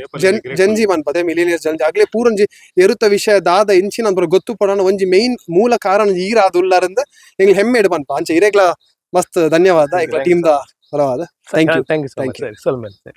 ಜಂಜಿ ಮನ್ಪದೆ ಮಿಲಿನಿಯರ್ಸ್ ಜಂಜಿ ಆಗ್ಲೇ ಪೂರೊಂಜಿ ಎರುತ್ತ ವಿಷಯ ದಾದ ಎಂಚಿನ ಅಂದ್ ಗೊತ್ತು ಪಡೋಣ ಒಂಜಿ ಮೇನ್ ಮೂಲ ಕಾರಣ ಈರ ಅದು ಉಳ್ಳಾರಂದ ಎಂಗ್ಲ ಹೆಮ್ಮೆ ಇಡ್ ಪನ್ಪ ಅಂಚೆ ಇರೇಗ್ಲ ಮಸ್ತ್ ಧನ್ಯವಾದ ಐಕ್ಲ ಟೀಮ್ ದ ಪರವಾದ thank you thank you so much ಸರಿ ಸೊಲ್ಮೇಲೆ ಸರಿ